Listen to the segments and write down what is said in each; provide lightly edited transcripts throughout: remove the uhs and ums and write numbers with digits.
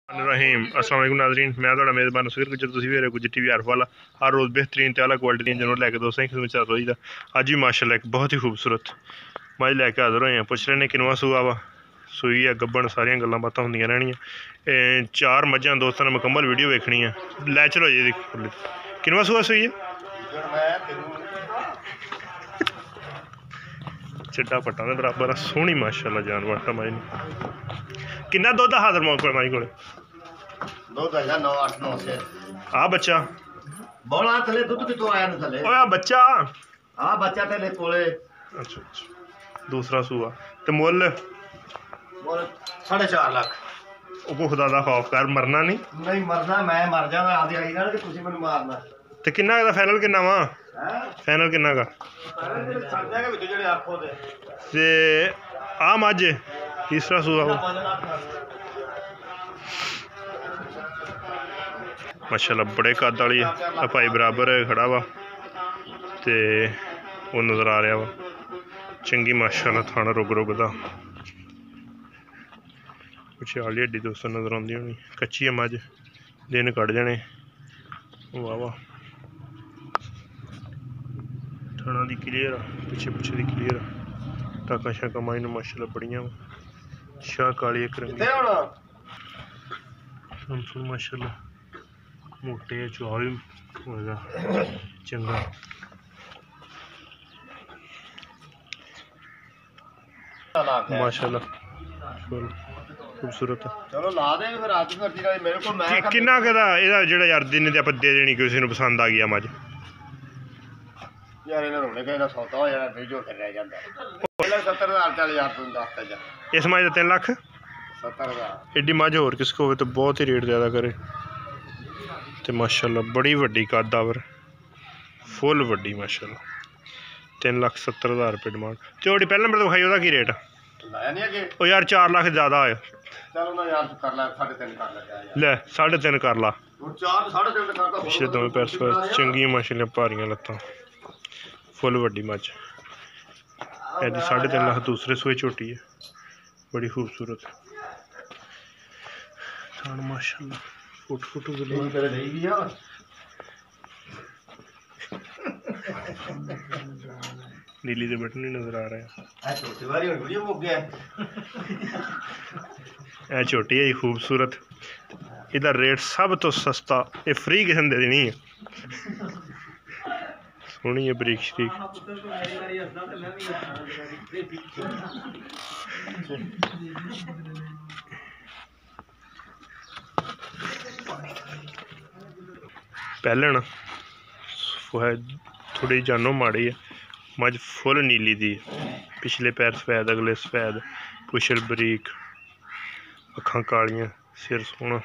रहीम अस्सलाम वालेकुम नाज़रीन, मैं थोड़ा मेज़बान सुखीर गुजर तुसीं भी गुजर टीवी आरफ वाला हर रोज़ बेहतरीन ते आला क्वालिटी दी जानवर लैके दोस्तें की खिदमत च हाज़र होईदा। अज्ज भी माशाल्लाह एक बहुत ही खूबसूरत मज लैके हाज़र होए हैं। पुछ रहे हैं किनवा सूआ वा सूई है गब्बन सारियां गल्लां बातां होंदियां रहनियां। चार मझां दोस्तां ने मुकम्मल वीडियो वेखनी है। लै चलो जी किनवा सूआ सूई है चिट्टा पट्टा दे बराबर सोहनी माशाल्लाह जानवर मज किन्ना दुद्ध हाज़र माई को आ बच्चा बड़ा थले दुध कितों आया न थले ओए बच्चा हां बच्चा थले कोले अच्छा अच्छा दूसरा सूआ ते मुल 4.5 लाख ओ खुदा दा खौफ कर मरना नहीं मरना मैं मर जाना आधी आई ना कि तुसी मैनू मारना ते किन्ना दा फाइनल किन्ना वा हैं फाइनल किन्ना का छड़ जाएगा विच जेड़े आखो दे ते आ मज तीसरा सूआ माशाल्लाह बड़े कद वाली भाई बराबर खड़ा वा ते वो नज़र आ रहा वा चंगी माशाल्लाह थाना रुग रुग दा कुछ आली हड्डी दोस्तों नज़र आती होनी कच्ची है मज दिन कट जाने वाह वाह थाना दी क्लीयर आ पिछे पिछे दी क्लीयर आ टाका शाका माई ने माशाल्लाह बड़ियां शाह काली एक रंगी माशाल्लाह मोटे चौल होगा चंगा माशाल्लाह खूबसूरत चलो ला दे फिर आज करती रही मेरे को मैं किन्ना कदा एदा जेड़ा यार दिन ते आप दे देनी किसी ने पसंद आ गया मज यार इन्हें रोने का सौदा हो जाना फिर जो कर रह जाता पहले 70,000 40,000 तुम दसता जा इस मज का 3 लाख 70,000 एडी मज होर किसको हो तो बहुत ही रेट ज़्यादा करे ते माशाल्लाह बड़ी वड्डी कदावर फुल वड्डी माशाल्लाह 3,70,000 रुपये डिमांड झोटी पहले नंबर तो खाई ओदा की रेट लाया नहीं अगे ओ यार 4 लाख ज़्यादा है चलो ना यार कर ला 3.5 कर ले ले 3.5 कर ला 4 3.5 करता पिछले दोवें पैर चंगियां माशाल्लाह भारियां लत्तां फुल वड्डी मज एदी 3.5 लाख दूसरे सूए झोटी है बड़ी खूबसूरत थान माशाल्लाह फुट फुट तेरे नहीं भी यार नीली दे बटन नहीं नजर आ रहे हैं छोटी वाली वीडियो मुक गया ए छोटी है खूबसूरत इधर रेट सब तो सस्ता ये फ्री किस्म दे देनी है सोहनी है बरीक शरीक पहले ना थोड़ी जानो माड़ी है मज फुल नीली दी पिछले पैर सफेद अगले सफेद पुछल बरीक अखां कालियां सिर सोहना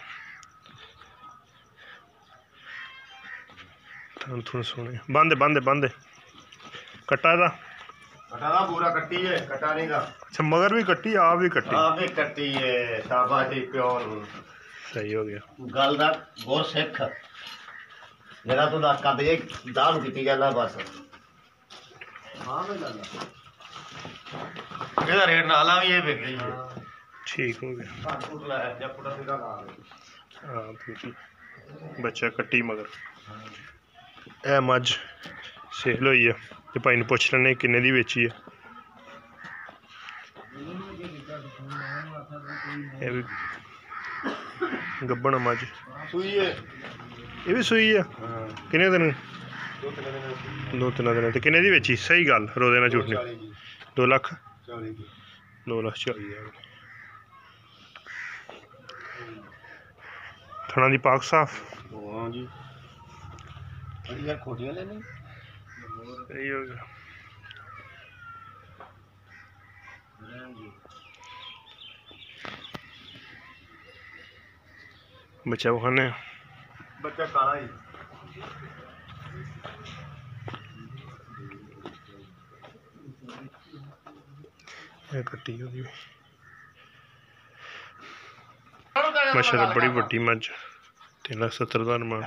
थन थुन सोहने बंद बंद बंद कट्टा दा पूरा कट्टी है कट्टा नहीं का अच्छा मगर भी कट्टी आप भी कट्टी है शाबाश प्योर सही हो गया गल दा बहुत सिख मेरा तो दस कर दे दाल की जाना बस हाँ मैं ਇਹਦਾ ਰੇਟ ਨਾਲਾ ਵੀ ਇਹ ਵਿਕ ਰਹੀ ਹੈ ठीक हो गया ਫੁੱਟ ਲਾਇਆ ਜਾਂ ਫੁੱਟਾ ਸਿੱਧਾ ਲਾ हाँ ठीक बच्चा कट्टी मगर ए मज सेल हुई है ते भाई ने पुछ लैने किन्ने दी बेची है गब्बन मज ਸੂਈ ਹੈ ये भी सूई है किन्ने दिन 2-3 दिन ते किन्ने दी बेची सही गल रोदे ना झूठ नहीं 2 लाख 2,40,000 थना दी पाक साफ हाँ जी यार खोटियां लेनी सही हो गया बच्चा वो खाने बच्चा काला ही कट्टी होगी माशाल्लाह बड़ी वड्डी मज 3,70,000 मान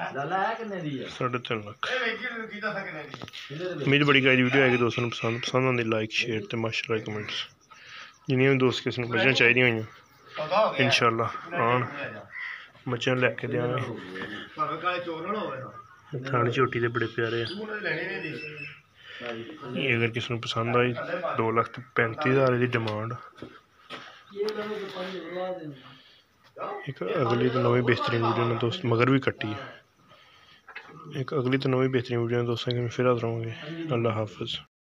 3.5 लाख उम्मीद बड़ी गाई वीडियो आएगी दोस्तों पसंद आती लाइक शेयर तो माशाल्लाह कमेंट्स जिन्हें भी दोस्त किसी को मझां चाहिए हुई इंशाल्लाह आन बच्चों लैके देंगे थाने झोटी के बड़े प्यारे हैं। ये अगर किसी को पसंद आई 2,35,000 की डिमांड। एक अगली तो नवी बेहतरीन वीडियो ने दोस्त मगर भी कट्टी है। एक अगली तो नवी बेहतरीन वीडियो ने दोस्तों फिर हाजिर होंगे। अल्लाह हाफिज़।